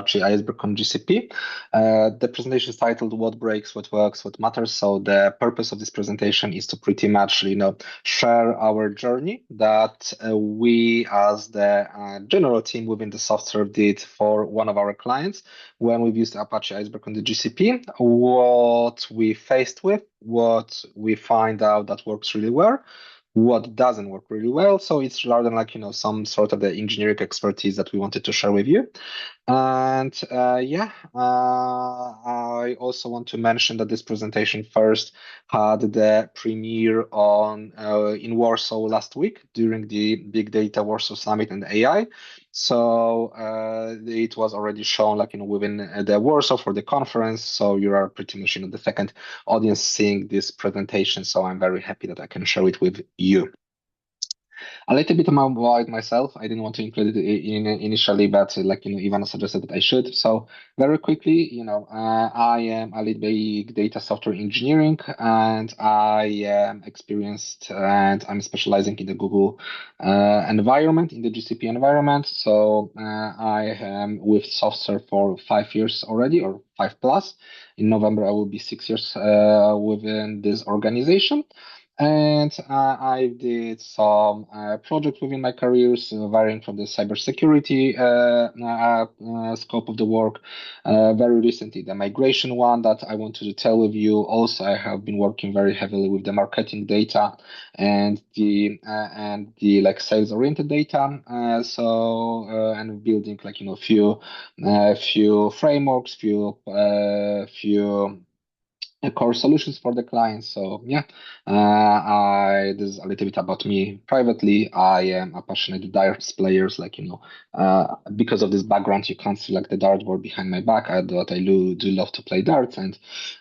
Apache Iceberg on GCP. The presentation is titled "What Breaks, What Works, What Matters." So the purpose of this presentation is to pretty much, share our journey that we, as the general team within the software, did for one of our clients when we've used Apache Iceberg on the GCP. What we faced with, what we find out that works really well, what doesn't work really well. So it's rather than some sort of the engineering expertise that we wanted to share with you. And I also want to mention that this presentation first had the premiere on in Warsaw last week during the Big Data Warsaw Summit and AI. So it was already shown within the Warsaw for the conference. So you are pretty much the second audience seeing this presentation. So I'm very happy that I can share it with you. A little bit about myself. I didn't want to include it initially, but Ivana suggested that I should. So very quickly, I am a lead big data software engineering, and I am experienced, and I'm specializing in the Google environment, in the GCP environment. So I am with software for 5 years already, or 5+. In November, I will be 6 years within this organization. And I did some projects within my careers, varying from the cybersecurity scope of the work. Very recently, the migration one that I wanted to tell with you. Also, I have been working very heavily with the marketing data and the sales-oriented data. And building few frameworks, few core solutions for the clients. So yeah, this is a little bit about me privately. I am a passionate darts player. Because of this background, you can't see the dartboard behind my back. I do love to play darts, and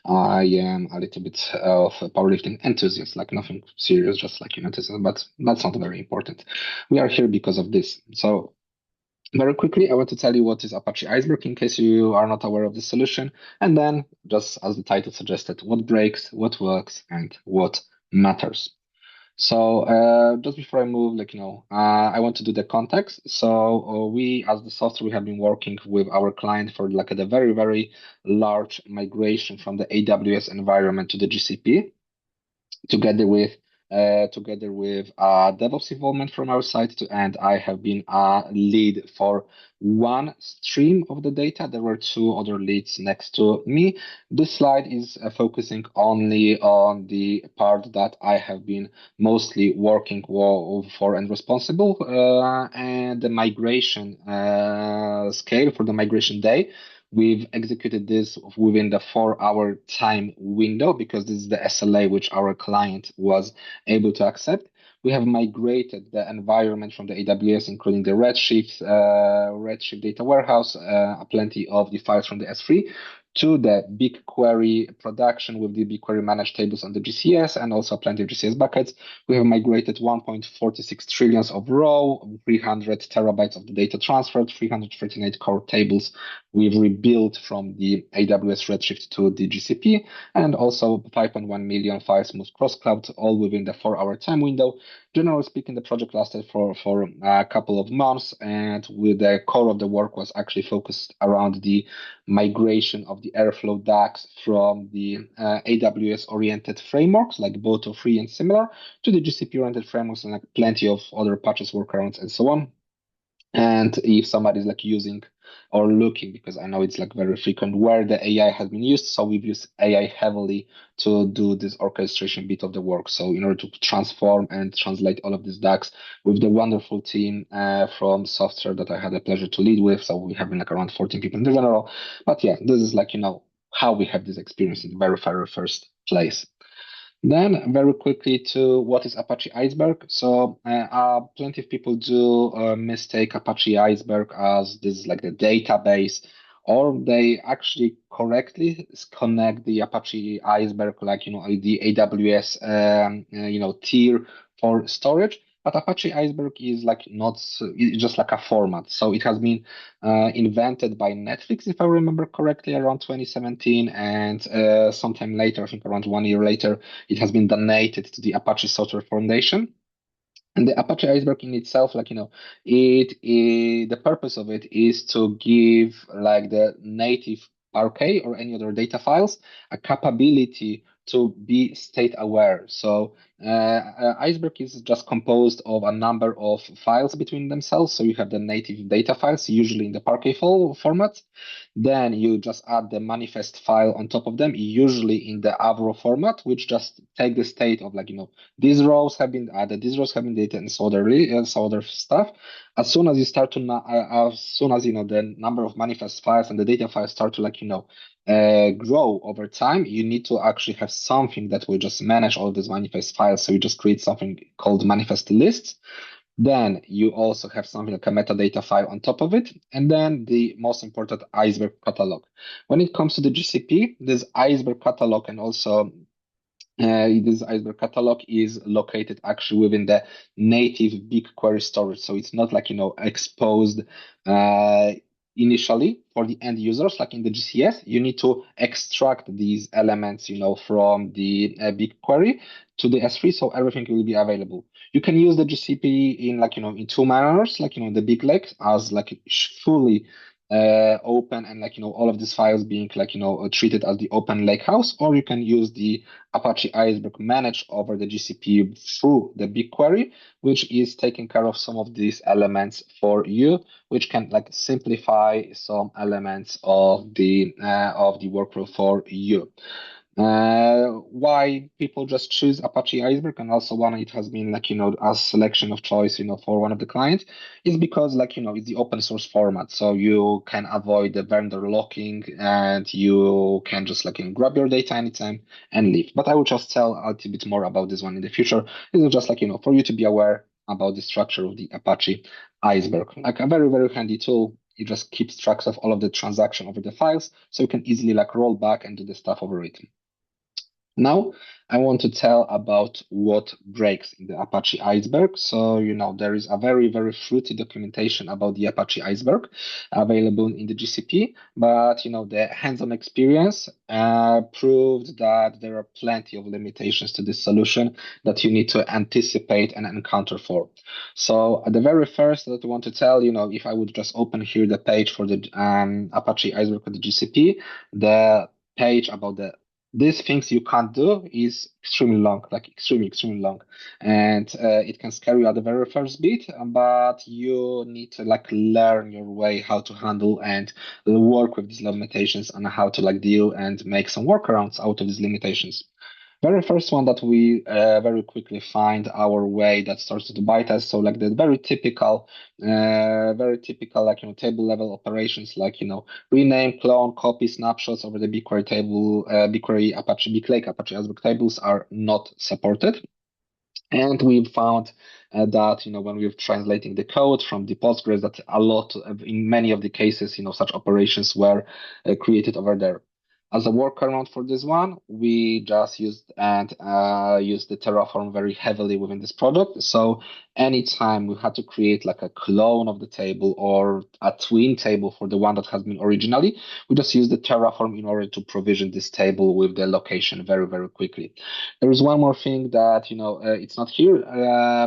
I am a little bit of a powerlifting enthusiast. Nothing serious, just enthusiasm. But that's not very important. We are here because of this. So very quickly, I want to tell you what is Apache Iceberg in case you are not aware of the solution. And then, just as the title suggested, what breaks, what works, and what matters. So just before I move, I want to do the context. So we, as the software, we have been working with our client for a very, very large migration from the AWS environment to the GCP, together with DevOps involvement from our side and I have been a lead for one stream of the data. There were two other leads next to me. This slide is focusing only on the part that I have been mostly working for and responsible, and the migration scale for the migration day. We've executed this within the 4-hour time window because this is the SLA which our client was able to accept. We have migrated the environment from the AWS, including the Redshift data warehouse, plenty of the files from the S3, to the BigQuery production with the BigQuery managed tables on the GCS, and also plenty of GCS buckets. We have migrated 1.46 trillions of raw, 300 terabytes of the data transferred, 339 core tables we've rebuilt from the AWS Redshift to the GCP, and also 5.1 million files moved cross-cloud, all within the 4-hour time window. Generally speaking, the project lasted for a couple of months, and with the core of the work was actually focused around the migration of the Airflow DAX from the AWS-oriented frameworks like Boto, Free, and similar to the GCP-oriented frameworks and plenty of other patches, workarounds, and so on. And if somebody's using or looking, because I know it's very frequent where the AI has been used, so we've used AI heavily to do this orchestration bit of the work. So in order to transform and translate all of these DAX with the wonderful team from software that I had the pleasure to lead with. So we have been around 14 people in the general. But yeah, this is how we have this experience in the very, very first place. Then very quickly to what is Apache Iceberg. So plenty of people do mistake Apache Iceberg as this is the database, or they actually correctly connect the Apache Iceberg the AWS tier for storage. But Apache Iceberg is not it's just a format. So it has been invented by Netflix, if I remember correctly, around 2017, and sometime later, I think around 1 year later, it has been donated to the Apache Software Foundation. And the Apache Iceberg in itself, the purpose of it is to give like the native Parquet or any other data files a capability to be state aware. So Iceberg is just composed of a number of files between themselves. So you have the native data files, usually in the Parquet file format. Then you just add the manifest file on top of them, usually in the Avro format, which just take the state of these rows have been added, these rows have been deleted, and so other stuff. As soon as you start to, as soon as the number of manifest files and the data files start to grow over time, you need to actually have something that will just manage all these manifest files. So you just create something called manifest lists. Then you also have something like a metadata file on top of it. And then the most important Iceberg catalog. When it comes to the GCP, this Iceberg catalog and also this Iceberg catalog is located actually within the native BigQuery storage. So it's not exposed uh, initially for the end users, like in the GCS. You need to extract these elements, from the BigQuery to the S3, so everything will be available. You can use the GCP in in two manners, the big lake as fully open and all of these files being treated as the open lake house, or you can use the Apache Iceberg managed over the GCP through the BigQuery, which is taking care of some of these elements for you, which can simplify some elements of the workflow for you. Why people just choose Apache Iceberg, and also one it has been as selection of choice for one of the clients, is because it's the open source format, so you can avoid the vendor locking and you can just grab your data anytime and leave. But I will just tell a little bit more about this one in the future. This is just for you to be aware about the structure of the Apache Iceberg, like a very, very handy tool. It just keeps tracks of all of the transaction over the files, so you can easily roll back and do the stuff over it. Now, I want to tell about what breaks in the Apache Iceberg. So, there is a very, very fruity documentation about the Apache Iceberg available in the GCP, but, the hands-on experience proved that there are plenty of limitations to this solution that you need to anticipate and encounter for. So, at the very first that I want to tell, if I would just open here the page for the Apache Iceberg for the GCP, the page about these things you can't do is extremely long, extremely long, and it can scare you at the very first bit. But you need to learn your way how to handle and work with these limitations and how to deal and make some workarounds out of these limitations. Very first one that we very quickly find our way that starts to bite us. So the very typical table level operations rename, clone, copy, snapshots over the BigQuery table, BigQuery, Apache, BigLake, Apache Iceberg tables are not supported. And we've found that when we're translating the code from the Postgres, that in many of the cases, such operations were created over there. As a workaround for this one, we just used the Terraform very heavily within this project. So anytime we had to create a clone of the table or a twin table for the one that has been originally, we just use the Terraform in order to provision this table with the location very, very quickly. There is one more thing that it's not here,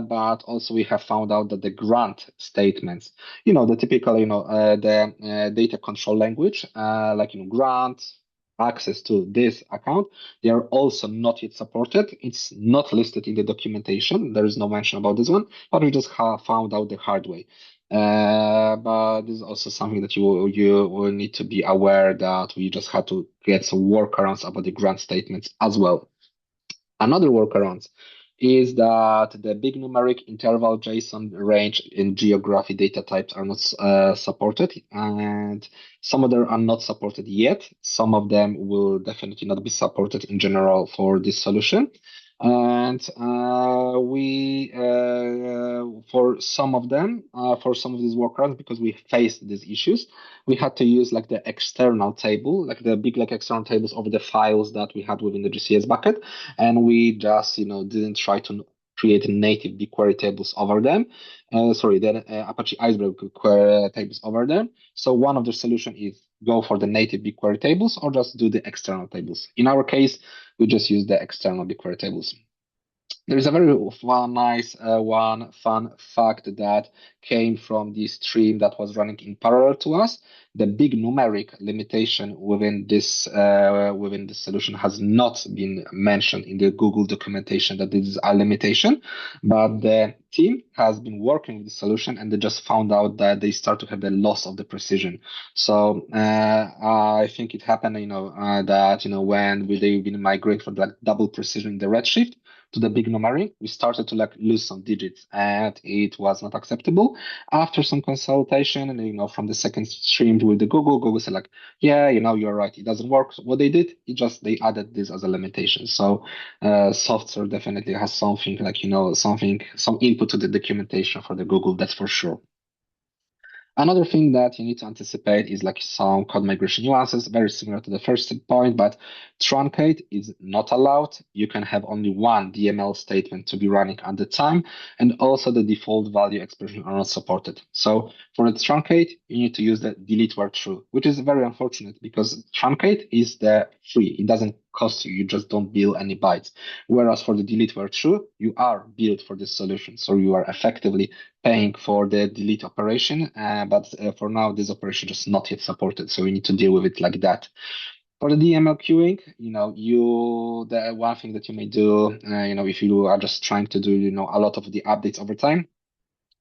but also we have found out that the grant statements, the typical the data control language, grant access to this account, they are also not yet supported. It's not listed in the documentation. There is no mention about this one, but we just found out the hard way. But this is also something that you will need to be aware that we just had to get some workarounds about the grant statements as well. Another workaround is that the big numeric interval JSON range in geography data types are not supported, and some of them are not supported yet. Some of them will definitely not be supported in general for this solution. And for some of them, for some of these workarounds, because we faced these issues, we had to use the external table, the big external tables of the files that we had within the GCS bucket, and we just didn't try to create native BigQuery tables over them. Apache Iceberg query tables over them. So one of the solution is go for the native BigQuery tables or just do the external tables. In our case, we just use the external BigQuery tables. There is a very nice one fun fact that came from the stream that was running in parallel to us. The big numeric limitation within this solution has not been mentioned in the Google documentation that this is a limitation, but the team has been working with the solution and they just found out that they start to have the loss of the precision. So I think it happened, that when they've been migrate for like double precision in the Redshift to the big numeric, we started to like lose some digits, and it was not acceptable. After some consultation, and from the second stream with the Google said like, yeah, you're right, it doesn't work. So what they did, they added this as a limitation. So software definitely has something like some input to the documentation for the Google. That's for sure. Another thing that you need to anticipate is like some code migration nuances, very similar to the first point, but truncate is not allowed. You can have only one DML statement to be running at the time, and also the default value expression are not supported. So for the truncate, you need to use the delete where true, which is very unfortunate because truncate is the free. It doesn't cost you. You just don't bill any bytes. Whereas for the delete where true, you are billed for this solution. So you are effectively paying for the delete operation, but for now, this operation is not yet supported. So we need to deal with it like that. For the DML queuing, the one thing that you may do, if you are just trying to do, a lot of the updates over time,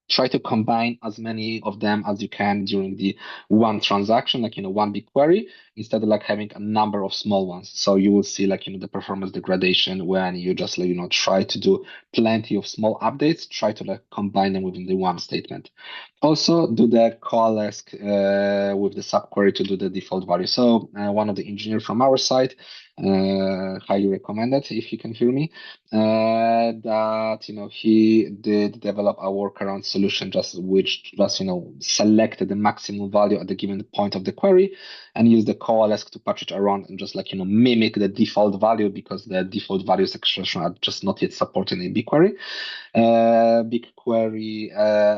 try to combine as many of them as you can during the one transaction, like one big query, instead of like having a number of small ones. So you will see like the performance degradation when you just like try to do plenty of small updates, try to like combine them within the one statement. Also do the coalesce with the subquery to do the default value. So one of the engineers from our side, highly recommended if you can hear me, that he did develop a workaround solution which selected the maximum value at the given point of the query and use the coalesce to patch it around and just like mimic the default value because the default values expression are just not yet supported in BigQuery. BigQuery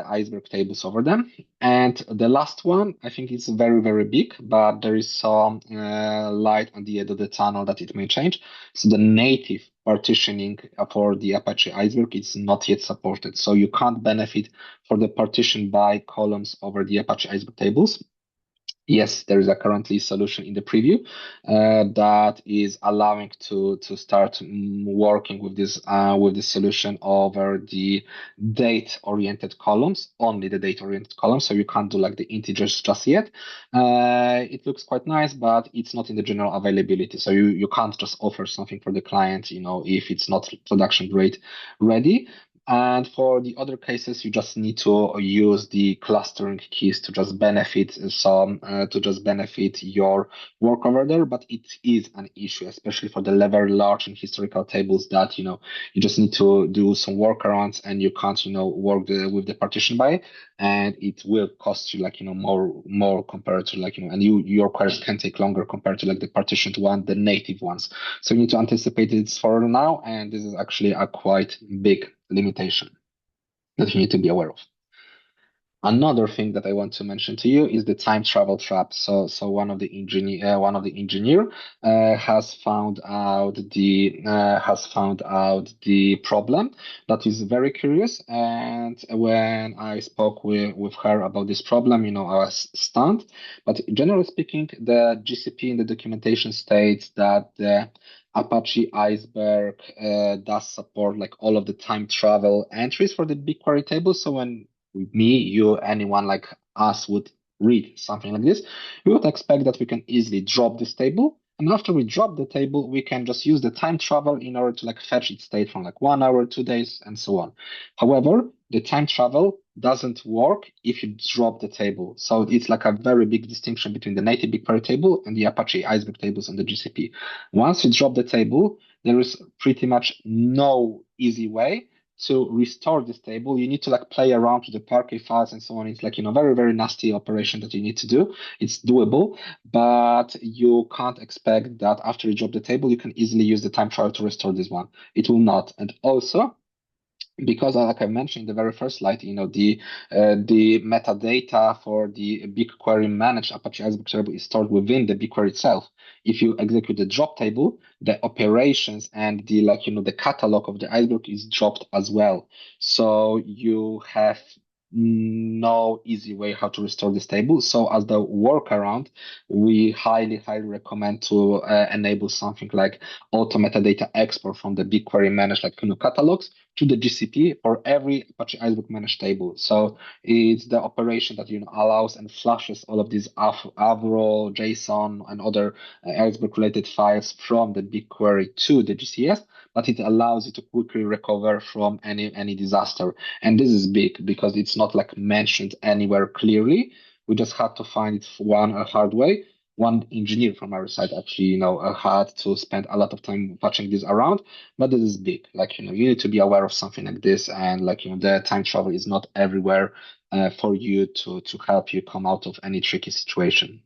Iceberg tables over them. And the last one, I think it's very, very big, but there is some light on the end of the tunnel that it may change. So the native partitioning for the Apache Iceberg is not yet supported. So you can't benefit for the partition by columns over the Apache Iceberg tables. Yes, there is a currently solution in the preview that is allowing to start working with this solution over the date-oriented columns, only the date-oriented columns. So you can't do like the integers just yet. It looks quite nice, but it's not in the general availability. So you can't just offer something for the client, if it's not production grade ready. And for the other cases, you just need to use the clustering keys to just benefit your work over there. But it is an issue, especially for the very large and historical tables that, you just need to do some workarounds and you can't, work with the partition by, and it will cost you like, more compared to like, and your queries can take longer compared to like the partitioned one, the native ones. So you need to anticipate this for now, and this is actually a quite big limitation that you need to be aware of. Another thing that I want to mention to you is the time travel trap. So one of the engineer has found out the problem. That is very curious. And when I spoke with her about this problem, I was stunned. But generally speaking, the GCP in the documentation states that the Apache Iceberg does support like all of the time travel entries for the BigQuery table. So when me, you, anyone like us would read something like this, we would expect that we can easily drop this table. And after we drop the table, we can just use the time travel in order to like fetch its state from like 1 hour, 2 days, and so on. However, the time travel doesn't work if you drop the table. So it's like a very big distinction between the native BigQuery table and the Apache Iceberg tables on the GCP. Once you drop the table, there is pretty much no easy way to restore this table. You need to like play around with the Parquet files and so on. It's like, very, very nasty operation that you need to do. It's doable, but you can't expect that after you drop the table, you can easily use the time trial to restore this one. It will not. And also, because like I mentioned in the very first slide, the metadata for the BigQuery managed Apache Iceberg table is stored within the BigQuery itself. If you execute the drop table, the operations and the catalog of the Iceberg is dropped as well. So you have no easy way how to restore this table. So as the workaround, we highly recommend to enable something like auto metadata export from the BigQuery managed catalogs to the GCP for every Apache Iceberg managed table. So it's the operation that allows and flushes all of these Avro, JSON, and other Iceberg related files from the BigQuery to the GCS, but it allows you to quickly recover from any disaster. And this is big because it's not like mentioned anywhere clearly. We just had to find it one a hard way. One engineer from our side actually, had to spend a lot of time patching this around, but this is big. You need to be aware of something like this, and the time travel is not everywhere for you to help you come out of any tricky situation.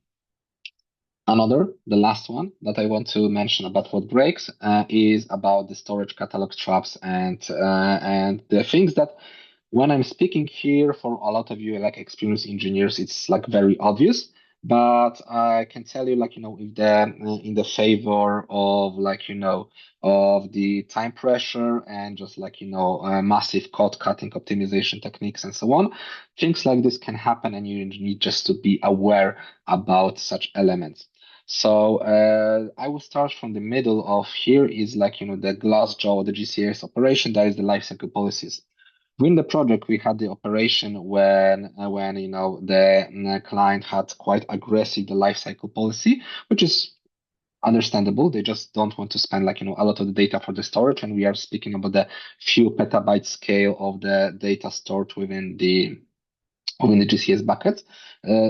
The last one that I want to mention about what breaks is about the storage catalog traps and the things that when I'm speaking here for a lot of you like experienced engineers, it's like very obvious. But I can tell you, if they're in the favor of of the time pressure and just massive code cutting optimization techniques and so on, things like this can happen, and you need just to be aware about such elements. So I will start from the middle of here is the Glassjaw, the GCS operation. That is the lifecycle policies. Within the project, we had the operation when the client had quite aggressive the lifecycle policy, which is understandable. They just don't want to spend a lot of the data for the storage, and we are speaking about the few petabyte scale of the data stored within the GCS bucket.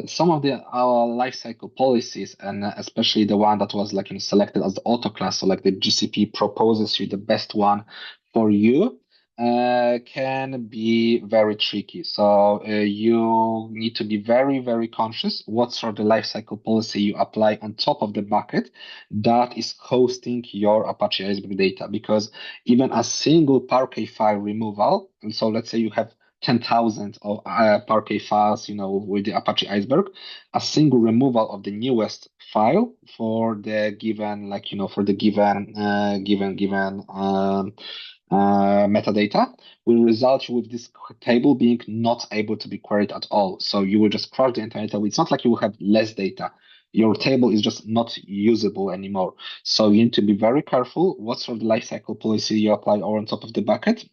Some of our lifecycle policies, and especially the one that was selected as the auto class, so the GCP proposes you the best one for you, can be very tricky. So you need to be very conscious what sort of lifecycle policy you apply on top of the bucket that is hosting your Apache Iceberg data, because even a single Parquet file removal, and so let's say you have 10,000 of Parquet files, with the Apache Iceberg, a single removal of the newest file for the given, for the given metadata will result with this table being not able to be queried at all. So you will just crash the entire table. It's not like you will have less data. Your table is just not usable anymore. So you need to be very careful what sort of lifecycle policy you apply over on top of the bucket.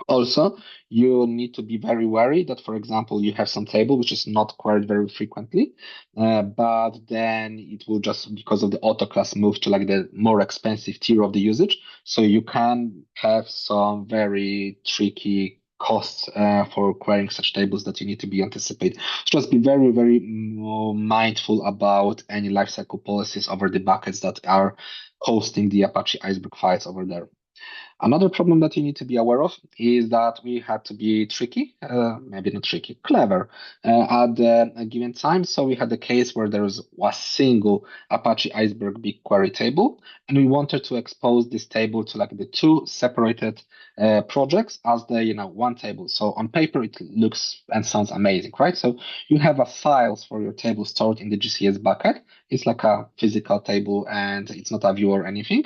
Also, you need to be very wary that, for example, you have some table which is not queried very frequently, but then it will just, because of the auto class, move to the more expensive tier of the usage. So you can have some very tricky costs for querying such tables that you need to be anticipate. So just be very mindful about any lifecycle policies over the buckets that are hosting the Apache Iceberg files over there. Another problem that you need to be aware of is that we had to be tricky, maybe not tricky, clever at a given time. So we had a case where there was a single Apache Iceberg BigQuery table, and we wanted to expose this table to the two separated projects as the one table. So on paper it looks and sounds amazing, right? So you have a files for your table stored in the GCS bucket. It's like a physical table, and it's not a view or anything.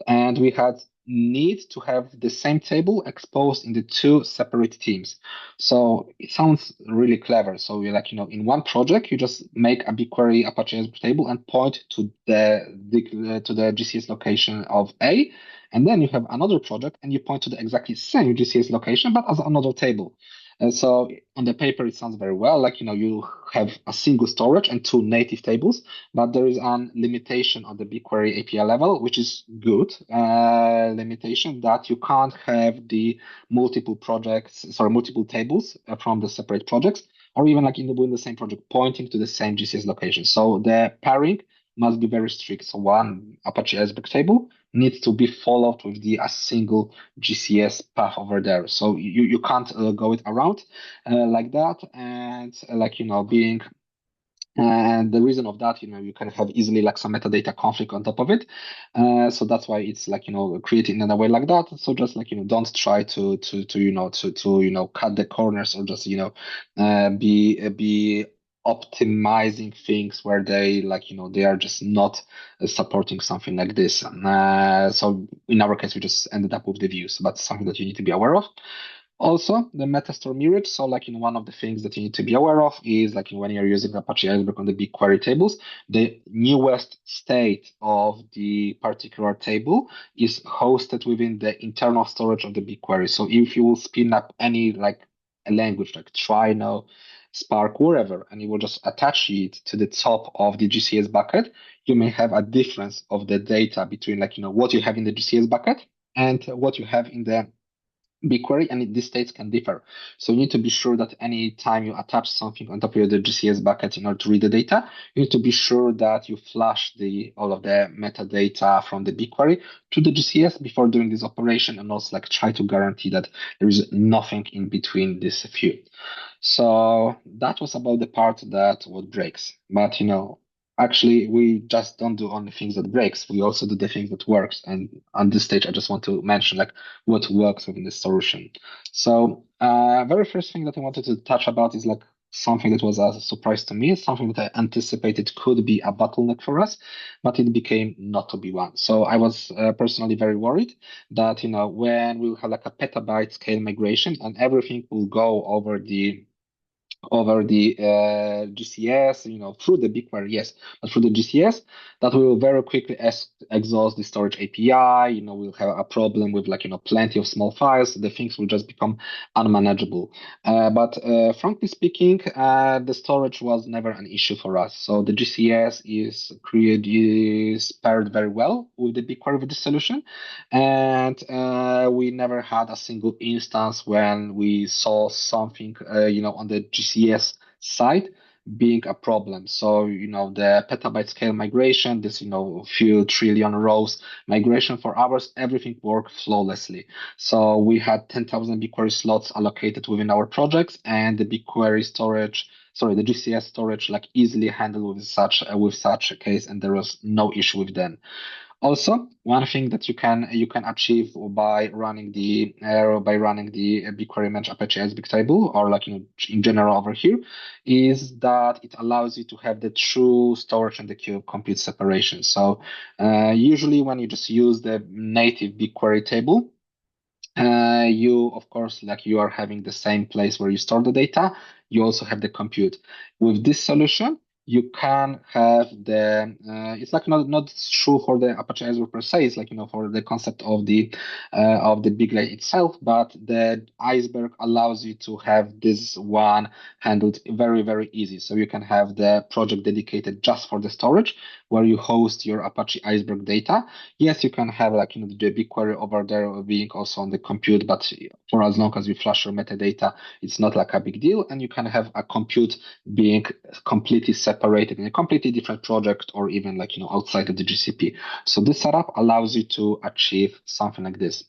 And we had need to have the same table exposed in the two separate teams. So it sounds really clever. So you in one project, you just make a BigQuery Apache Iceberg table and point to the GCS location of A, and then you have another project and you point to the exactly same GCS location but as another table. And so on the paper, it sounds very well. You have a single storage and two native tables, but there is a limitation on the BigQuery API level, which is good limitation, that you can't have the multiple tables from the separate projects, or even within the same project pointing to the same GCS location. So the pairing must be very strict. So one Apache Iceberg table needs to be followed with a single GCS path over there. So you can't go it around like that. And being And the reason of that, you can have easily like some metadata conflict on top of it. So that's why it's like, created in a way like that. So just like, don't try to cut the corners or just, be optimizing things where they like, they are just not supporting something like this. So in our case, we just ended up with the views, but something that you need to be aware of. Also, the metastore mirrored. So, like one of the things that you need to be aware of is like when you're using Apache Iceberg on the BigQuery tables, the newest state of the particular table is hosted within the internal storage of the BigQuery. So, if you will spin up any like a language like Trino, Spark, wherever, and you will just attach it to the top of the GCS bucket, you may have a difference of the data between like what you have in the GCS bucket and what you have in the BigQuery, and these states can differ. So you need to be sure that any time you attach something on top of the GCS bucket in order to read the data, you need to be sure that you flush all of the metadata from the BigQuery to the GCS before doing this operation, and also like try to guarantee that there is nothing in between this few. So that was about the part that what breaks. But actually we just don't do only things that breaks. We also do the things that works. And on this stage, I just want to mention like what works within this solution. So very first thing that I wanted to touch about is like something that was a surprise to me, something that I anticipated could be a bottleneck for us, but it became not to be one. So I was personally very worried that when we will have like a petabyte scale migration and everything will go over the GCS, through the BigQuery, yes, but through the GCS, that we will very quickly exhaust the storage API. We'll have a problem with like, plenty of small files. The things will just become unmanageable. But frankly speaking, the storage was never an issue for us. So the GCS is paired very well with the BigQuery with the solution. And we never had a single instance when we saw something, on the GCS side being a problem. So, the petabyte scale migration, this, few trillion rows migration for hours, everything worked flawlessly. So we had 10,000 BigQuery slots allocated within our projects, and the BigQuery storage, sorry, the GCS storage, like easily handled with such a case, and there was no issue with them. Also, one thing that you can achieve by running the BigQuery Manage Apache Iceberg table, or like in general over here, is that it allows you to have the true storage and the queue compute separation. So usually when you just use the native BigQuery table, you of course like you are having the same place where you store the data. You also have the compute. With this solution, you can have it's like not true for the Apache Iceberg per se. It's like for the concept of the big lake itself, but the Iceberg allows you to have this one handled very, very easy. So you can have the project dedicated just for the storage, where you host your Apache Iceberg data. Yes, you can have like the BigQuery over there being also on the compute, but for as long as you flush your metadata, it's not like a big deal, and you can have a compute being completely separated in a completely different project, or even like outside of the GCP. So this setup allows you to achieve something like this.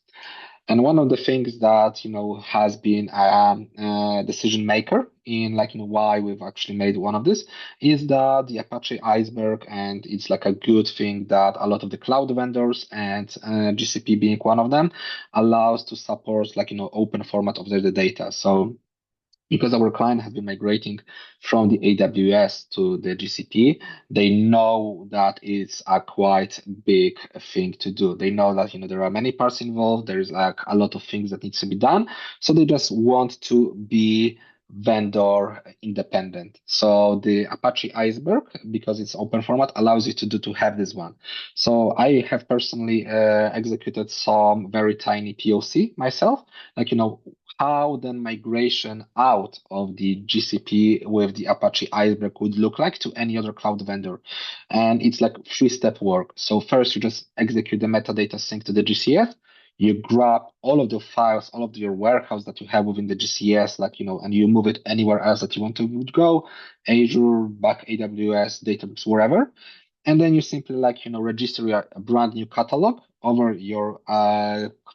And one of the things that has been a decision maker in like why we've actually made one of this is that the Apache Iceberg, and it's like a good thing that a lot of the cloud vendors and GCP being one of them allows to support like open format of the data. So because our client has been migrating from the AWS to the GCP, they know that it's a quite big thing to do. They know that there are many parts involved. There is like a lot of things that needs to be done. So they just want to be vendor independent. So the Apache Iceberg, because it's open format, allows you to have this one. So I have personally executed some very tiny POC myself, like how then migration out of the GCP with the Apache Iceberg would look like to any other cloud vendor. And it's like three-step work. So first, you just execute the metadata sync to the GCS. You grab all of the files, all of your warehouse that you have within the GCS, like, and you move it anywhere else that you want to go, Azure, back AWS, Databricks, wherever. And then you simply like, register a brand new catalog over your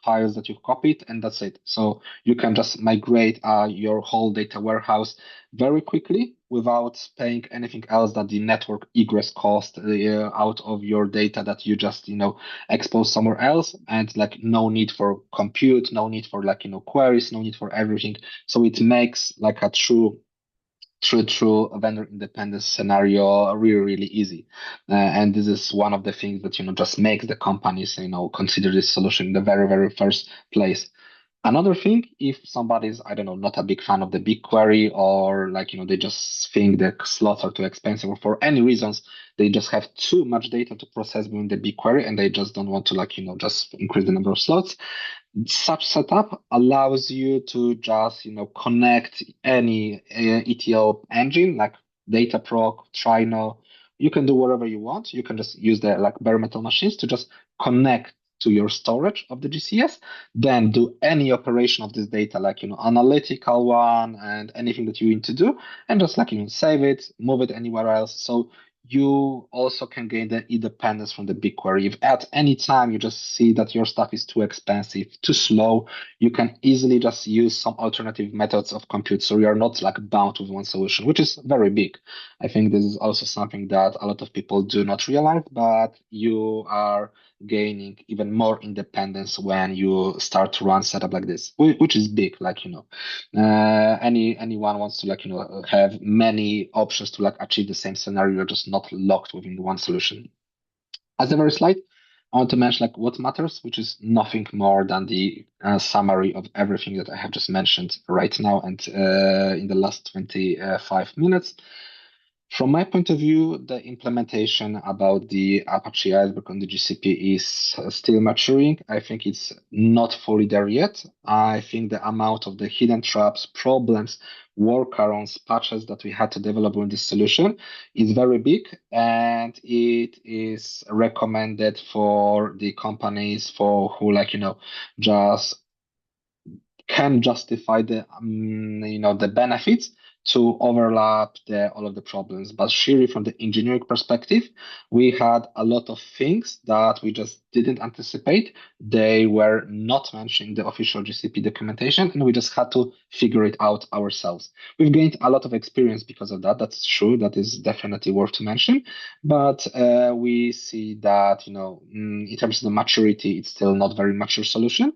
files that you've copied, and that's it. So you can just migrate your whole data warehouse very quickly without paying anything else that the network egress cost out of your data that you just, expose somewhere else, and like no need for compute, no need for like, queries, no need for everything. So it makes like a true vendor independence scenario really, really easy. And this is one of the things that, just makes the companies, consider this solution in the very, very first place. Another thing, if somebody's, I don't know, not a big fan of the BigQuery, or like, they just think the slots are too expensive, or for any reasons, they just have too much data to process within the BigQuery and they just don't want to like, just increase the number of slots. Such setup allows you to just, connect any ETL engine like Dataproc, Trino. You can do whatever you want. You can just use the like bare metal machines to just connect to your storage of the GCS, then do any operation of this data, like, analytical one and anything that you need to do, and just like, save it, move it anywhere else. So you also can gain the independence from the BigQuery. If at any time you just see that your stuff is too expensive, too slow, you can easily just use some alternative methods of compute. So you are not like bound with one solution, which is very big. I think this is also something that a lot of people do not realize, but you are gaining even more independence when you start to run setup like this, which is big. Like, anyone wants to like, have many options to like achieve the same scenario. You're just not locked within one solution. As a very slide, I want to mention like what matters, which is nothing more than the summary of everything that I have just mentioned right now and in the last 25 minutes. From my point of view, the implementation about the Apache Iceberg on the GCP is still maturing. I think it's not fully there yet. I think the amount of the hidden traps, problems, workarounds, patches that we had to develop in this solution is very big, and it is recommended for the companies for who like, just can justify the benefits to overlap all of the problems. But surely from the engineering perspective, we had a lot of things that we just didn't anticipate. They were not mentioned in the official GCP documentation, and we just had to figure it out ourselves. We've gained a lot of experience because of that. That's true. That is definitely worth to mention. But we see that, in terms of the maturity, it's still not very mature solution.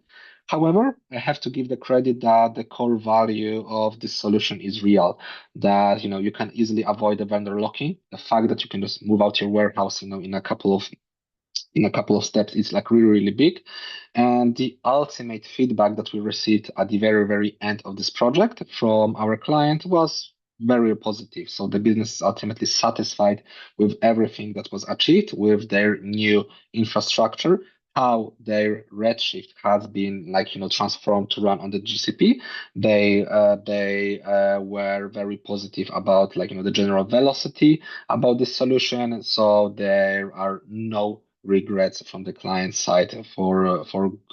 However, I have to give the credit that the core value of this solution is real, that you can easily avoid the vendor locking. The fact that you can just move out your warehouse, in a couple of steps is like really, really big. And the ultimate feedback that we received at the very, very end of this project from our client was very positive. So the business is ultimately satisfied with everything that was achieved with their new infrastructure, how their Redshift has been like, transformed to run on the GCP. They were very positive about like, the general velocity about this solution. So there are no regrets from the client side for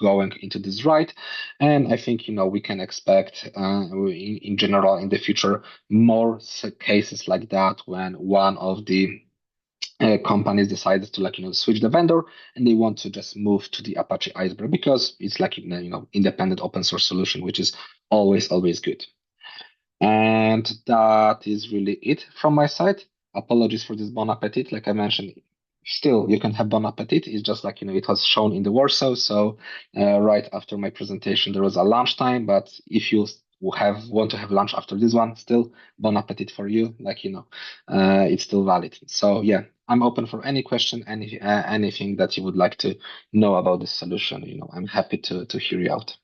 going into this ride. And I think we can expect in general in the future more cases like that when one of the companies decides to like switch the vendor and they want to just move to the Apache Iceberg because it's like independent open source solution, which is always good. And that is really it from my side. Apologies for this bon appetit. Like I mentioned, still you can have bon appetit. It's just like, it was shown in the Warsaw. So right after my presentation, there was a lunchtime. But if you want to have lunch after this one, still bon appetit for you. Like, it's still valid. So yeah, I'm open for any question, anything that you would like to know about this solution. I'm happy to hear you out.